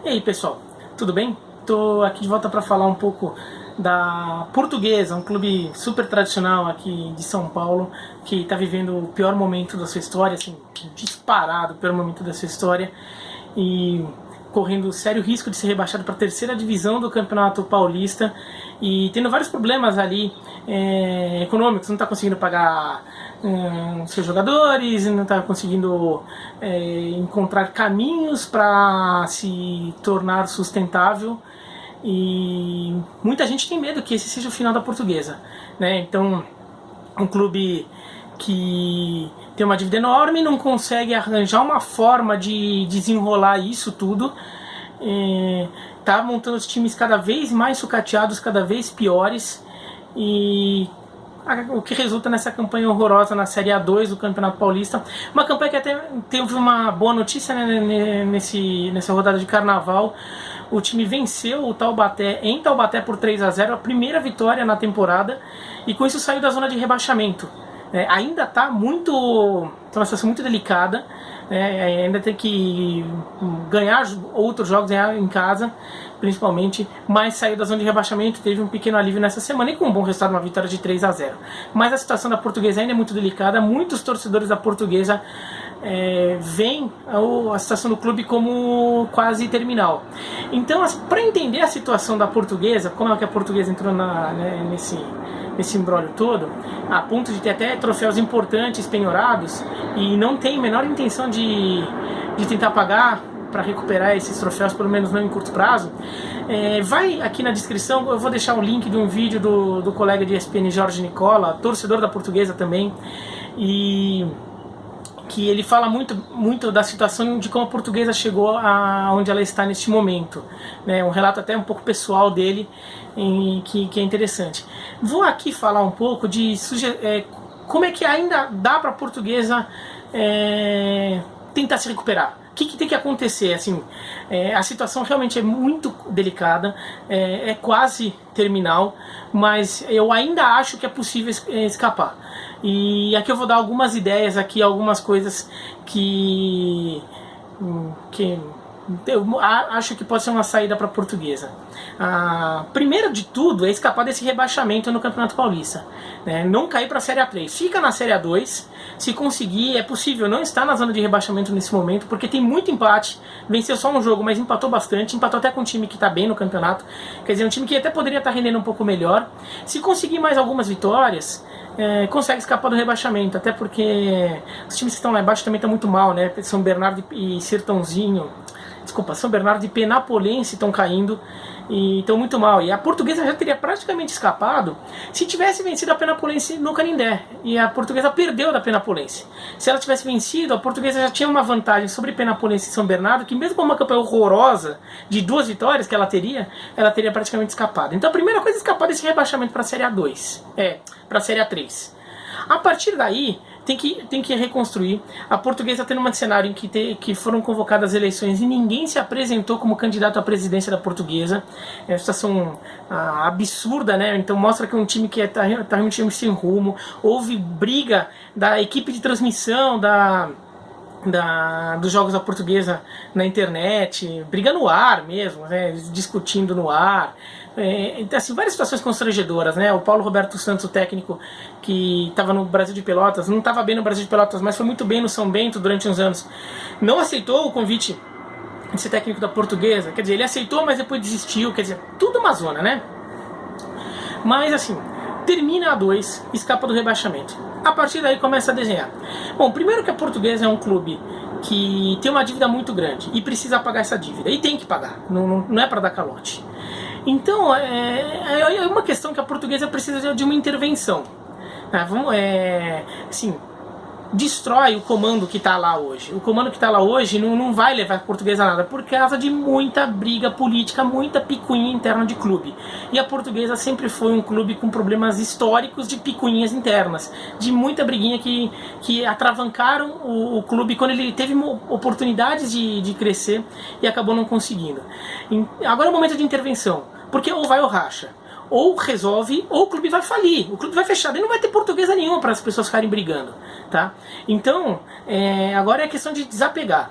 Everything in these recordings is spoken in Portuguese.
E aí, pessoal, tudo bem? Estou aqui de volta para falar um pouco da Portuguesa, um clube super tradicional aqui de São Paulo, que está vivendo o pior momento da sua história, assim, disparado o pior momento da sua história, e correndo sério risco de ser rebaixado para a terceira divisão do Campeonato Paulista e tendo vários problemas ali econômicos, não está conseguindo pagar seus jogadores, não está conseguindo encontrar caminhos para se tornar sustentável, e muita gente tem medo que esse seja o final da Portuguesa, né? Então, um clube que tem uma dívida enorme, não consegue arranjar uma forma de desenrolar isso tudo, tá montando os times cada vez mais sucateados, cada vez piores, e o que resulta nessa campanha horrorosa na Série A2 do Campeonato Paulista. Uma campanha que até teve uma boa notícia, né, nessa rodada de Carnaval. O time venceu o Taubaté em Taubaté por 3-0, a primeira vitória na temporada, e com isso saiu da zona de rebaixamento. Ainda está uma situação muito delicada, ainda tem que ganhar outros jogos em casa, principalmente, mas saiu da zona de rebaixamento, teve um pequeno alívio nessa semana e com um bom resultado, uma vitória de 3-0. Mas a situação da Portuguesa ainda é muito delicada, muitos torcedores da Portuguesa veem a situação do clube como quase terminal. Então, para entender a situação da Portuguesa, como é que a Portuguesa entrou nesse imbróglio todo, a ponto de ter até troféus importantes penhorados, e não tem a menor intenção de tentar pagar para recuperar esses troféus, pelo menos não em curto prazo, vai aqui na descrição, eu vou deixar o link de um vídeo do colega de ESPN, Jorge Nicola, torcedor da Portuguesa também, e que ele fala muito da situação de como a Portuguesa chegou aonde ela está neste momento, né? Um relato até um pouco pessoal dele, que é interessante. Vou aqui falar um pouco de como é que ainda dá para a Portuguesa tentar se recuperar. O que tem que acontecer? Assim, a situação realmente é muito delicada, é quase terminal, mas eu ainda acho que é possível escapar. E aqui eu vou dar algumas ideias, aqui, algumas coisas que eu acho que pode ser uma saída para a Portuguesa. Primeiro de tudo é escapar desse rebaixamento no Campeonato Paulista, né? Não cair para a Série A3, fica na Série A2, se conseguir. É possível não estar na zona de rebaixamento nesse momento, porque tem muito empate, venceu só um jogo, mas empatou bastante, empatou até com um time que está bem no campeonato, quer dizer, um time que até poderia estar rendendo um pouco melhor. Se conseguir mais algumas vitórias, consegue escapar do rebaixamento, até porque os times que estão lá embaixo também estão muito mal, né? São Bernardo e São Bernardo e Penapolense estão caindo e estão muito mal. E a Portuguesa já teria praticamente escapado se tivesse vencido a Penapolense no Canindé. E a Portuguesa perdeu da Penapolense. Se ela tivesse vencido, a Portuguesa já tinha uma vantagem sobre Penapolense e São Bernardo, que mesmo com uma campanha horrorosa de 2 vitórias que ela teria praticamente escapado. Então a primeira coisa é escapar desse rebaixamento para a Série A2, para a Série A3. A partir daí, tem que reconstruir. A Portuguesa está tendo um cenário em que foram convocadas eleições e ninguém se apresentou como candidato à presidência da Portuguesa. É uma situação absurda, né? Então mostra que é um time que está realmente sem rumo. Houve briga da equipe de transmissão dos jogos da Portuguesa na internet, briga no ar mesmo, né? Discutindo no ar. Então, assim, várias situações constrangedoras, né? O Paulo Roberto Santos, o técnico que estava no Brasil de Pelotas, não estava bem no Brasil de Pelotas, mas foi muito bem no São Bento durante uns anos, não aceitou o convite de ser técnico da Portuguesa. Quer dizer, ele aceitou, mas depois desistiu. Quer dizer, tudo uma zona, né? Mas assim, termina a 2, escapa do rebaixamento. A partir daí começa a desenhar. Bom, primeiro que a Portuguesa é um clube que tem uma dívida muito grande e precisa pagar essa dívida, e tem que pagar, não é para dar calote. Então é uma questão que a Portuguesa precisa de uma intervenção. Assim, destrói o comando que está lá hoje. O comando que está lá hoje não vai levar a Portuguesa a nada, por causa de muita briga política, muita picuinha interna de clube. E a Portuguesa sempre foi um clube com problemas históricos de picuinhas internas, de muita briguinha que atravancaram o clube quando ele teve oportunidades de crescer e acabou não conseguindo. Agora é o momento de intervenção, porque ou vai ou racha. Ou resolve, ou o clube vai falir, o clube vai fechar, daí não vai ter Portuguesa nenhuma para as pessoas ficarem brigando, tá? Então, agora é questão de desapegar.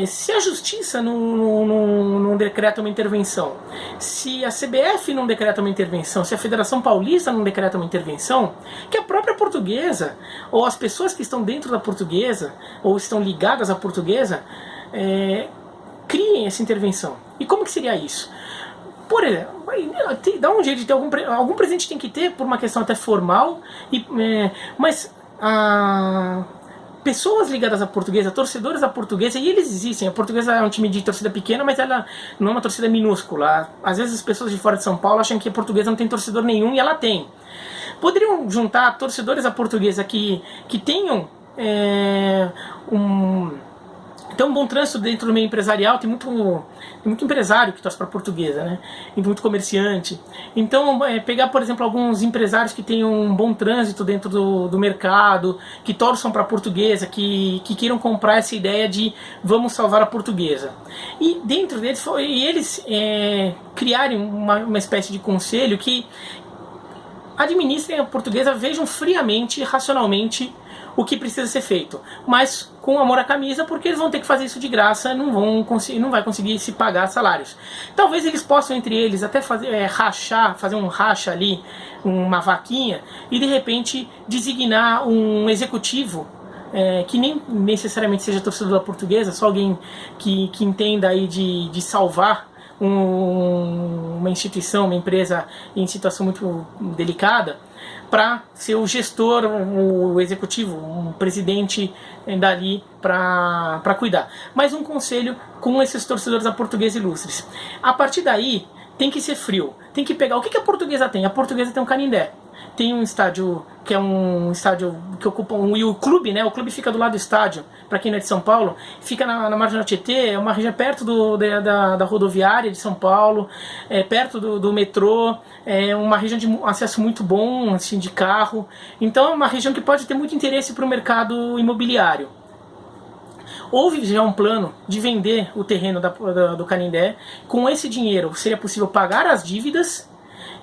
Se a Justiça não decreta uma intervenção, se a CBF não decreta uma intervenção, se a Federação Paulista não decreta uma intervenção, que a própria Portuguesa, ou as pessoas que estão dentro da Portuguesa, ou estão ligadas à Portuguesa, criem essa intervenção. E como que seria isso? Por exemplo, dá um jeito de ter algum presente, tem que ter, por uma questão até formal, mas pessoas ligadas à Portuguesa, torcedores da Portuguesa, e eles existem. A Portuguesa é um time de torcida pequena, mas ela não é uma torcida minúscula. Às vezes as pessoas de fora de São Paulo acham que a Portuguesa não tem torcedor nenhum, e ela tem. Poderiam juntar torcedores da Portuguesa que tenham tem um bom trânsito dentro do meio empresarial, tem muito empresário que torce para a Portuguesa, né? E muito comerciante. Então, pegar, por exemplo, alguns empresários que tenham um bom trânsito dentro do mercado, que torçam para a Portuguesa, que queiram comprar essa ideia de vamos salvar a Portuguesa. E dentro deles, eles criarem uma espécie de conselho que administrem a Portuguesa, vejam friamente, racionalmente, o que precisa ser feito, mas com amor à camisa, porque eles vão ter que fazer isso de graça, não vai conseguir se pagar salários. Talvez eles possam entre eles até fazer um racha ali, uma vaquinha, e de repente designar um executivo que nem necessariamente seja torcedor da Portuguesa, só alguém que entenda aí de salvar uma instituição, uma empresa em situação muito delicada, para ser o gestor, o executivo, um presidente dali para cuidar. Mais um conselho com esses torcedores da Portuguesa ilustres. A partir daí, tem que ser frio. Tem que pegar... O que a Portuguesa tem? A Portuguesa tem um Canindé. Tem um estádio que é um estádio que ocupa e o clube, né? O clube fica do lado do estádio, para quem não é de São Paulo, fica na Marginal Tietê, é uma região perto da rodoviária de São Paulo, perto do metrô, é uma região de acesso muito bom, assim, de carro. Então é uma região que pode ter muito interesse para o mercado imobiliário. Houve já um plano de vender o terreno do Canindé. Com esse dinheiro seria possível pagar as dívidas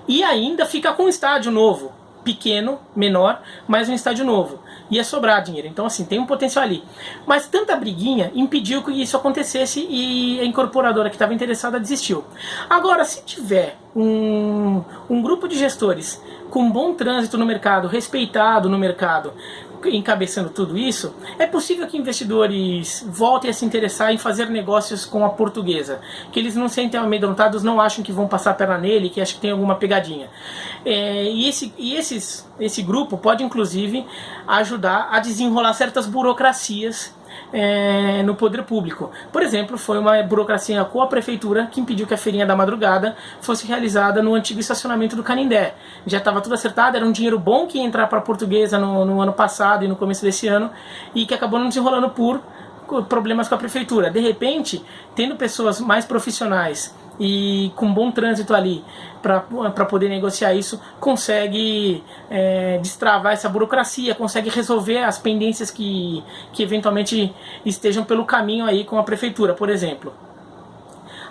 e ainda ficar com um estádio novo, pequeno, menor, mas um estádio novo. Ia sobrar dinheiro, então assim, tem um potencial ali. Mas tanta briguinha impediu que isso acontecesse e a incorporadora que estava interessada desistiu. Agora, se tiver um grupo de gestores com bom trânsito no mercado, respeitado no mercado, encabeçando tudo isso, é possível que investidores voltem a se interessar em fazer negócios com a Portuguesa, que eles não se sentem amedrontados, não acham que vão passar a perna nele, que acham que tem alguma pegadinha. E esse grupo pode inclusive ajudar a desenrolar certas burocracias no poder público. Por exemplo, foi uma burocracia com a prefeitura que impediu que a feirinha da madrugada fosse realizada no antigo estacionamento do Canindé. Já estava tudo acertado, era um dinheiro bom que ia entrar para a Portuguesa no ano passado e no começo desse ano, e que acabou não desenrolando por problemas com a prefeitura. De repente, tendo pessoas mais profissionais e com bom trânsito ali para poder negociar isso, consegue destravar essa burocracia, consegue resolver as pendências que eventualmente estejam pelo caminho aí com a prefeitura, por exemplo.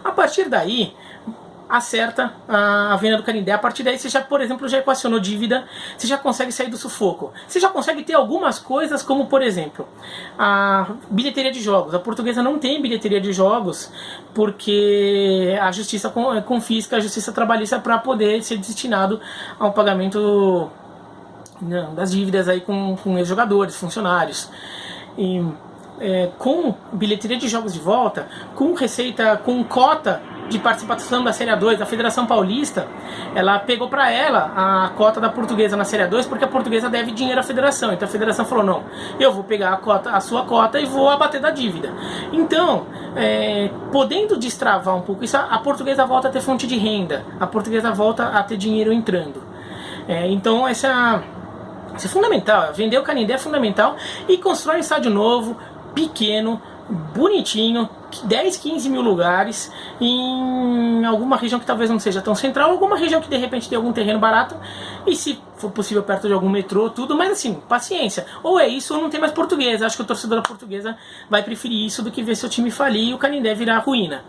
A partir daí, acerta a venda do Canindé. A partir daí você já, por exemplo, já equacionou dívida, você já consegue sair do sufoco. Você já consegue ter algumas coisas, como por exemplo, a bilheteria de jogos. A Portuguesa não tem bilheteria de jogos porque a justiça confisca a justiça trabalhista para poder ser destinado ao pagamento das dívidas aí com ex-jogadores, funcionários. E com bilheteria de jogos de volta, com receita, com cota de participação da Série A2, a Federação Paulista, ela pegou para ela a cota da Portuguesa na Série A2, porque a Portuguesa deve dinheiro à Federação. Então a Federação falou, não, eu vou pegar a sua cota e vou abater da dívida. Então, podendo destravar um pouco isso, a Portuguesa volta a ter fonte de renda, a Portuguesa volta a ter dinheiro entrando. Então isso é fundamental, vender o Canindé é fundamental, e constrói um estádio novo, pequeno, bonitinho, 10, 15 mil lugares, em alguma região que talvez não seja tão central, alguma região que de repente tem algum terreno barato, e se for possível perto de algum metrô, tudo, mas assim, paciência, ou é isso ou não tem mais Portuguesa. Acho que o torcedor da Portuguesa vai preferir isso do que ver seu time falir e o Canindé virar ruína.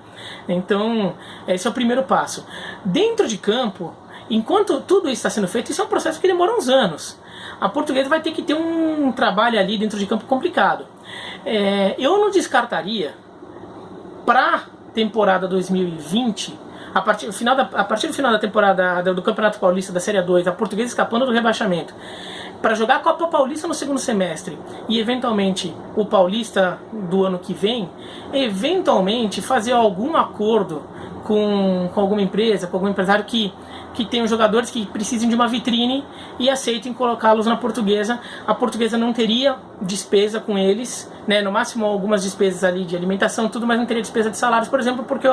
Então, esse é o primeiro passo. Dentro de campo, enquanto tudo isso está sendo feito, isso é um processo que demora uns anos. A Portuguesa vai ter que ter um trabalho ali dentro de campo complicado. Eu não descartaria para temporada 2020, a partir do final da temporada do Campeonato Paulista da Série A2, a Portuguesa escapando do rebaixamento, para jogar a Copa Paulista no segundo semestre e eventualmente o Paulista do ano que vem, eventualmente fazer algum acordo com alguma empresa, com algum empresário que tenham jogadores que precisem de uma vitrine e aceitem colocá-los na Portuguesa. A Portuguesa não teria despesa com eles, né? No máximo algumas despesas ali de alimentação, tudo, mas não teria despesa de salários, por exemplo, porque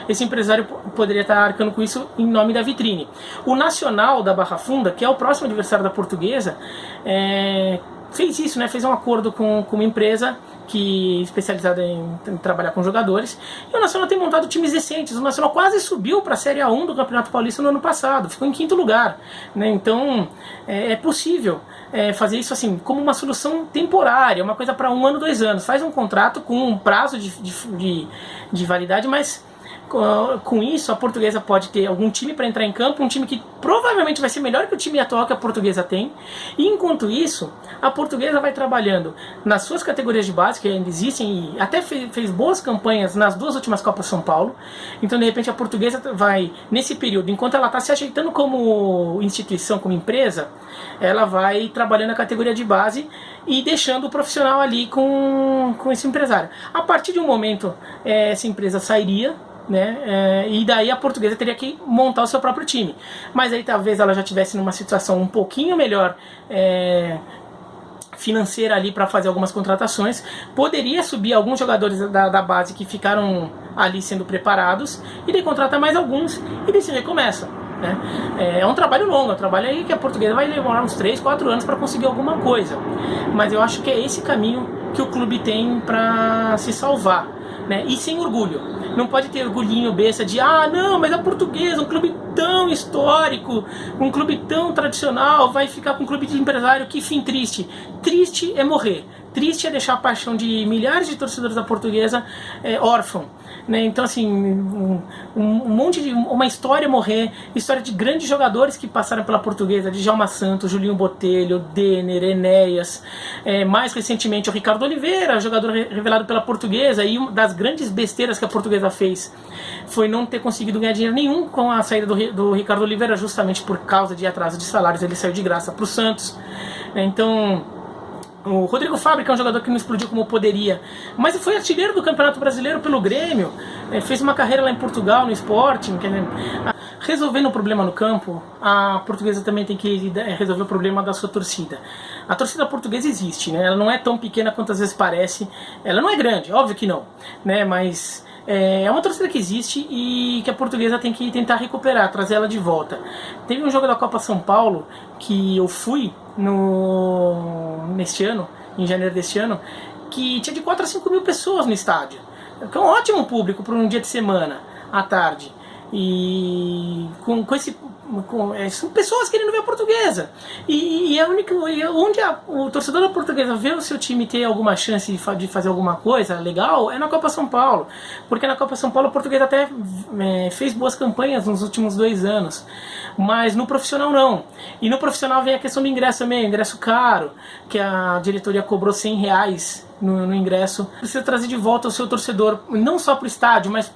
esse empresário poderia estar arcando com isso em nome da vitrine. O Nacional da Barra Funda, que é o próximo adversário da Portuguesa, fez isso, né? Fez um acordo com uma empresa que especializada em trabalhar com jogadores, e o Nacional tem montado times decentes. O Nacional quase subiu para a Série A1 do Campeonato Paulista no ano passado, ficou em 5º lugar, né? Então é possível fazer isso assim como uma solução temporária, uma coisa para 1 ano, 2 anos. Faz um contrato com um prazo de validade, mas com isso a Portuguesa pode ter algum time para entrar em campo, um time que provavelmente vai ser melhor que o time atual que a Portuguesa tem, e enquanto isso a Portuguesa vai trabalhando nas suas categorias de base, que ainda existem, e até fez boas campanhas nas 2 últimas Copas São Paulo. Então de repente a Portuguesa vai, nesse período, enquanto ela está se ajeitando como instituição, como empresa, ela vai trabalhando a categoria de base e deixando o profissional ali com esse empresário. A partir de um momento essa empresa sairia, né? E daí a Portuguesa teria que montar o seu próprio time, mas aí talvez ela já estivesse numa situação um pouquinho melhor financeira ali para fazer algumas contratações, poderia subir alguns jogadores da base que ficaram ali sendo preparados e daí contratar mais alguns e daí se recomeça, né? É um trabalho longo, é um trabalho aí que a Portuguesa vai demorar uns 3, 4 anos para conseguir alguma coisa, mas eu acho que é esse caminho que o clube tem para se salvar, né? E sem orgulho. Não pode ter orgulhinho besta de não, mas a Portuguesa, um clube tão histórico, um clube tão tradicional, vai ficar com um clube de empresário. Que fim triste. Triste é morrer. Triste é deixar a paixão de milhares de torcedores da Portuguesa órfão, né? Então assim, uma história morrer, história de grandes jogadores que passaram pela Portuguesa, de Djalma Santos, Julinho Botelho, Denner, Enéas, mais recentemente o Ricardo Oliveira, jogador revelado pela Portuguesa, e uma das grandes besteiras que a Portuguesa fez foi não ter conseguido ganhar dinheiro nenhum com a saída do Ricardo Oliveira, justamente por causa de atraso de salários. Ele saiu de graça para o Santos, né? Então o Rodrigo Fábrica é um jogador que não explodiu como poderia, mas foi artilheiro do Campeonato Brasileiro pelo Grêmio, fez uma carreira lá em Portugal, no Sporting. Resolvendo o problema no campo, a Portuguesa também tem que resolver o problema da sua torcida. A torcida portuguesa existe, né? Ela não é tão pequena quanto às vezes parece, ela não é grande, óbvio que não, né? Mas é uma torcida que existe e que a Portuguesa tem que tentar recuperar, trazer ela de volta. Teve um jogo da Copa São Paulo que eu fui neste ano, em janeiro deste ano, que tinha de 4 a 5 mil pessoas no estádio, que é um ótimo público para um dia de semana à tarde, e são pessoas querendo ver a Portuguesa, e a única, onde o torcedor da Portuguesa vê o seu time ter alguma chance de fazer alguma coisa legal é na Copa São Paulo, porque na Copa São Paulo a Portuguesa até fez boas campanhas nos últimos 2 anos, mas no profissional não. E no profissional vem a questão do ingresso também, ingresso caro, que a diretoria cobrou R$100 no ingresso. Precisa trazer de volta o seu torcedor, não só para o estádio, mas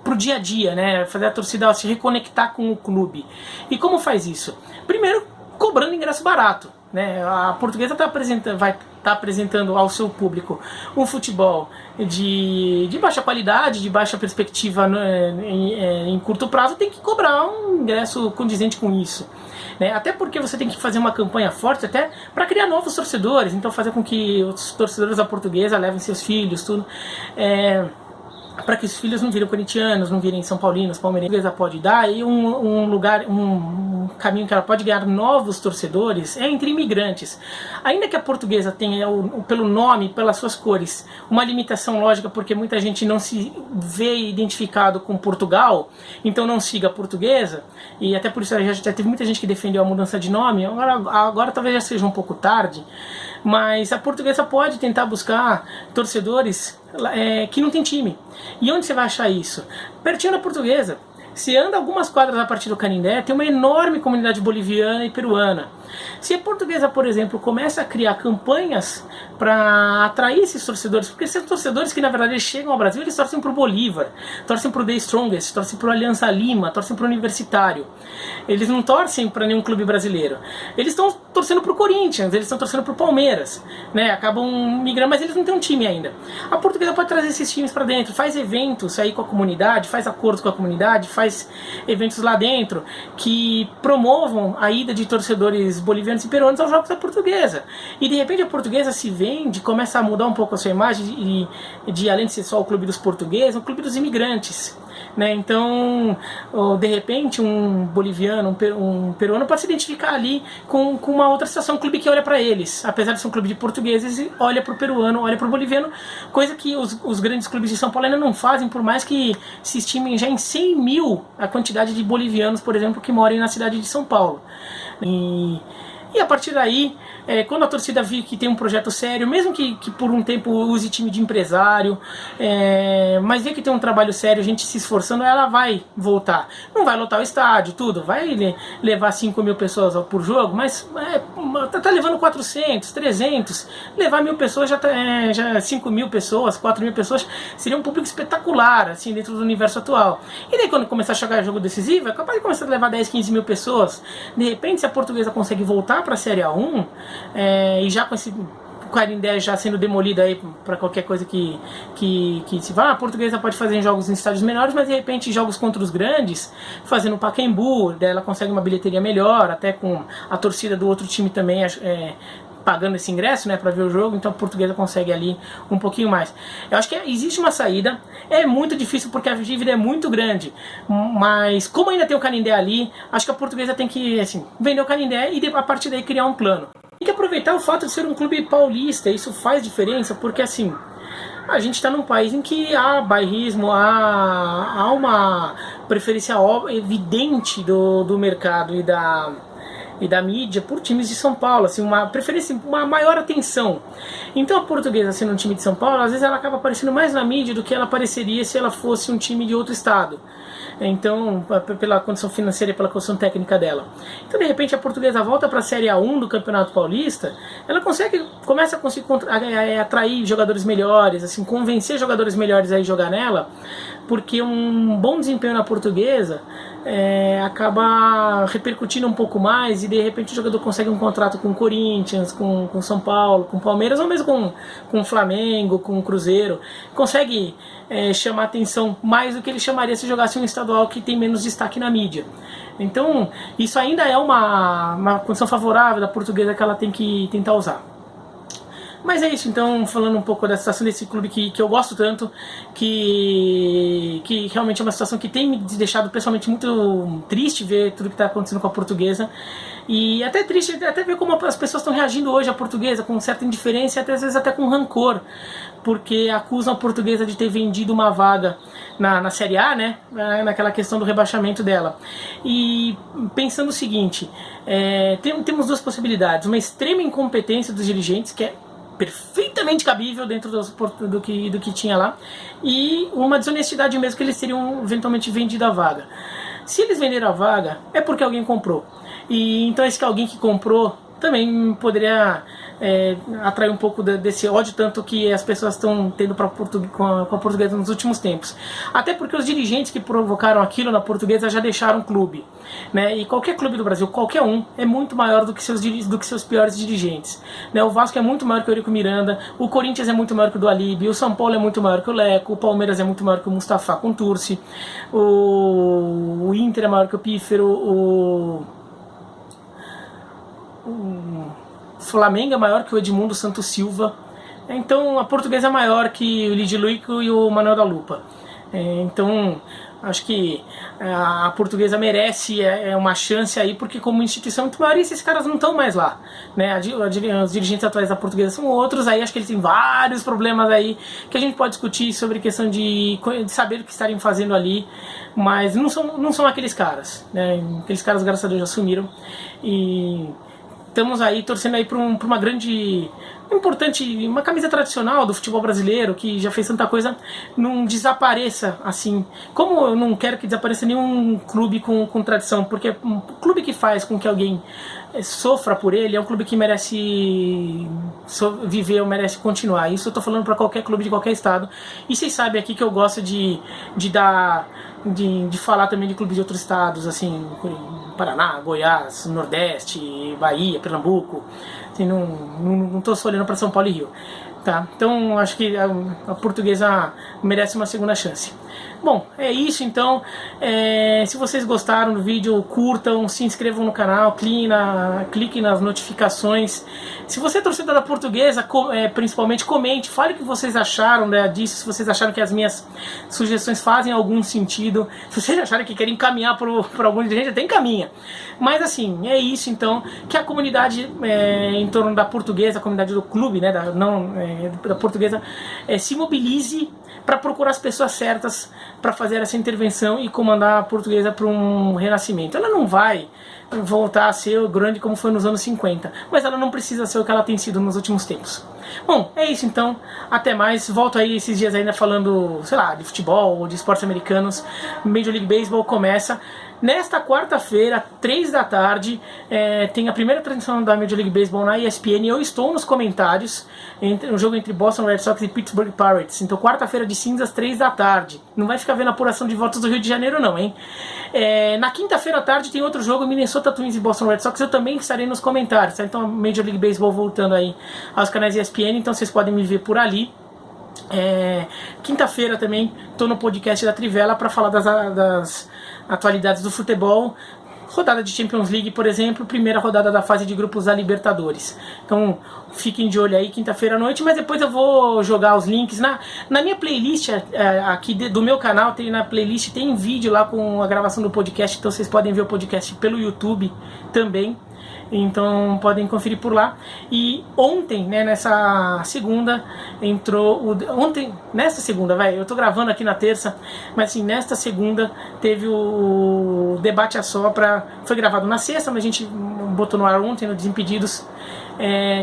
para o dia a dia, né? Fazer a torcida se reconectar com o clube. E como faz isso? Primeiro, cobrando ingresso barato, né? A Portuguesa vai estar apresentando ao seu público um futebol de baixa qualidade, de baixa perspectiva em curto prazo, tem que cobrar um ingresso condizente com isso, né? Até porque você tem que fazer uma campanha forte até para criar novos torcedores, então fazer com que os torcedores da Portuguesa levem seus filhos, tudo, para que os filhos não virem corintianos, não virem são paulinos, palmeirenses. A pode dar e um caminho que ela pode ganhar novos torcedores é entre imigrantes. Ainda que a Portuguesa tenha, pelo nome, pelas suas cores, uma limitação lógica, porque muita gente não se vê identificado com Portugal, então não siga a Portuguesa, e até por isso já teve muita gente que defendeu a mudança de nome. Agora talvez já seja um pouco tarde, mas a Portuguesa pode tentar buscar torcedores que não tem time. E onde você vai achar isso? Pertinho da Portuguesa. Se anda algumas quadras a partir do Canindé, tem uma enorme comunidade boliviana e peruana. Se a Portuguesa, por exemplo, começa a criar campanhas para atrair esses torcedores, porque esses torcedores que na verdade eles chegam ao Brasil, eles torcem para o Bolívar, torcem para o The Strongest, torcem para o Aliança Lima, torcem para o Universitário. Eles não torcem para nenhum clube brasileiro. Eles estão torcendo para o Corinthians, eles estão torcendo para o Palmeiras, né? Acabam migrando, mas eles não têm um time ainda. A Portuguesa pode trazer esses times para dentro, faz eventos aí com a comunidade, faz acordos com a comunidade, faz eventos lá dentro que promovam a ida de torcedores bolivianos e peruanos aos jogos da Portuguesa. E de repente a Portuguesa se vende, começa a mudar um pouco a sua imagem de além de ser só o clube dos portugueses, o clube dos imigrantes. Né? Então, de repente, um boliviano, um peruano pode se identificar ali com uma outra situação, um clube que olha para eles, apesar de ser um clube de portugueses, olha para o peruano, olha para o boliviano, coisa que os grandes clubes de São Paulo ainda não fazem, por mais que se estimem já em 100 mil a quantidade de bolivianos, por exemplo, que moram na cidade de São Paulo. E a partir daí, quando a torcida vê que tem um projeto sério, mesmo que por um tempo use time de empresário, mas vê que tem um trabalho sério, a gente se esforçando, ela vai voltar. Não vai lotar o estádio, tudo, vai levar 5 mil pessoas por jogo, mas tá levando 400, 300, levar 1.000 pessoas já 5 mil pessoas, 4 mil pessoas, seria um público espetacular, assim, dentro do universo atual. E daí quando começar a chegar jogo decisivo, é capaz de começar a levar 10, 15 mil pessoas. De repente, se a Portuguesa consegue voltar para a Série A1, e já com esse Canindé já sendo demolido aí para qualquer coisa que se fala, a Portuguesa pode fazer jogos em estádios menores, mas de repente jogos contra os grandes, fazendo Pacaembu, daí ela consegue uma bilheteria melhor, até com a torcida do outro time também pagando esse ingresso, né, para ver o jogo, então a Portuguesa consegue ali um pouquinho mais. Eu acho que existe uma saída, é muito difícil porque a dívida é muito grande, mas como ainda tem o Canindé ali, acho que a Portuguesa tem que, assim, vender o Canindé e a partir daí criar um plano. Tem que aproveitar o fato de ser um clube paulista, isso faz diferença, porque assim, a gente está num país em que há bairrismo, há uma preferência evidente do mercado e da mídia por times de São Paulo, assim, uma preferência, uma maior atenção. Então a Portuguesa, sendo um time de São Paulo, às vezes ela acaba aparecendo mais na mídia do que ela apareceria se ela fosse um time de outro estado. Então, pela condição financeira e pela condição técnica dela. Então, de repente, a Portuguesa volta para a Série A1 do Campeonato Paulista, ela começa a conseguir atrair jogadores melhores, assim, convencer jogadores melhores a ir jogar nela, porque um bom desempenho na Portuguesa acaba repercutindo um pouco mais e de repente o jogador consegue um contrato com o Corinthians, com São Paulo, com o Palmeiras ou mesmo com o Flamengo, com o Cruzeiro, consegue chamar atenção mais do que ele chamaria se jogasse um estadual que tem menos destaque na mídia. Então isso ainda é uma condição favorável da Portuguesa que ela tem que tentar usar. Mas é isso, então, falando um pouco da situação desse clube que eu gosto tanto, que realmente é uma situação que tem me deixado pessoalmente muito triste ver tudo que está acontecendo com a Portuguesa. E até triste até ver como as pessoas estão reagindo hoje à Portuguesa, com certa indiferença e às vezes até com rancor, porque acusam a Portuguesa de ter vendido uma vaga na Série A, né, naquela questão do rebaixamento dela. E pensando o seguinte, temos duas possibilidades: uma extrema incompetência dos dirigentes, que é perfeitamente cabível dentro do que tinha lá, e uma desonestidade mesmo, que eles teriam eventualmente vendido a vaga. Se eles venderam a vaga, é porque alguém comprou. E então esse alguém que comprou também poderia atrair um pouco desse ódio tanto que as pessoas estão tendo com a Portuguesa nos últimos tempos. Até porque os dirigentes que provocaram aquilo na Portuguesa já deixaram o clube, né? E qualquer clube do Brasil, qualquer um, é muito maior do que seus piores dirigentes, né? O Vasco é muito maior que o Eurico Miranda, o Corinthians é muito maior que o Dualib, o São Paulo é muito maior que o Leco, o Palmeiras é muito maior que o Mustafa com o Turci, o Inter é maior que o Pífero, o Flamengo é maior que o Edmundo Santos Silva. Então a Portuguesa é maior que o Lidio Luico e o Manuel da Lupa. Então acho que a Portuguesa merece uma chance aí, porque como instituição muito maior, esses caras não estão mais lá, né? Os dirigentes atuais da Portuguesa são outros, aí acho que eles têm vários problemas aí que a gente pode discutir sobre questão de saber o que estarem fazendo ali, mas não são aqueles caras, né? Aqueles caras, graças a Deus, já sumiram. E estamos aí torcendo aí para uma grande, importante, uma camisa tradicional do futebol brasileiro, que já fez tanta coisa, não desapareça assim. Como eu não quero que desapareça nenhum clube com tradição, porque um clube que faz com que alguém sofra por ele é um clube que merece viver ou merece continuar. Isso eu tô falando para qualquer clube de qualquer estado. E vocês sabem aqui que eu gosto de falar também de clubes de outros estados, assim, Paraná, Goiás, Nordeste, Bahia, Pernambuco. Assim, não tô só olhando para São Paulo e Rio. Tá? Então acho que a Portuguesa merece uma segunda chance. Bom, é isso então. Se vocês gostaram do vídeo, curtam, se inscrevam no canal, cliquem nas notificações. Se você é torcedor da Portuguesa, principalmente comente, fale o que vocês acharam, né, disso, se vocês acharam que as minhas sugestões fazem algum sentido, se vocês acharam que querem encaminhar para algum dirigente, até encaminha. Mas assim, é isso então, que a comunidade em torno da Portuguesa, a comunidade do clube, né, da Portuguesa, se mobilize para procurar as pessoas certas para fazer essa intervenção e comandar a Portuguesa para um renascimento. Ela não vai voltar a ser grande como foi nos anos 50, mas ela não precisa ser o que ela tem sido nos últimos tempos. Bom, é isso então, até mais. Volto aí esses dias ainda falando, sei lá, de futebol ou de esportes americanos. Major League Baseball começa nesta quarta-feira, 3 da tarde, tem a primeira transmissão da Major League Baseball na ESPN. Eu estou nos comentários, um jogo entre Boston Red Sox e Pittsburgh Pirates. Então quarta-feira de cinzas, 3 da tarde. Não vai ficar vendo a apuração de votos do Rio de Janeiro não, hein? Na quinta-feira à tarde tem outro jogo, Minnesota Twins e Boston Red Sox. Eu também estarei nos comentários, tá? Então Major League Baseball voltando aí aos canais ESPN, então vocês podem me ver por ali. Quinta-feira também estou no podcast da Trivela para falar das atualidades do futebol. Rodada de Champions League, por exemplo, primeira rodada da fase de grupos da Libertadores. Então fiquem de olho aí quinta-feira à noite, mas depois eu vou jogar os links na minha playlist aqui do meu canal. Tem na playlist, tem vídeo lá com a gravação do podcast, então vocês podem ver o podcast pelo YouTube também. Então podem conferir por lá. E ontem, né, nessa segunda, nesta segunda, eu tô gravando aqui na terça, mas assim, nesta segunda teve o Debate a Sopra. Foi gravado na sexta, mas a gente botou no ar ontem, no Desimpedidos,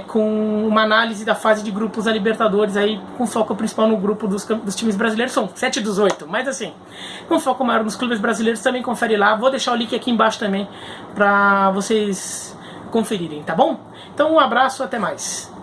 com uma análise da fase de grupos da Libertadores, aí com foco principal no grupo dos times brasileiros. São 7 dos 8, mas assim, com foco maior nos clubes brasileiros. Também confere lá, vou deixar o link aqui embaixo também para vocês conferirem, tá bom? Então um abraço, até mais.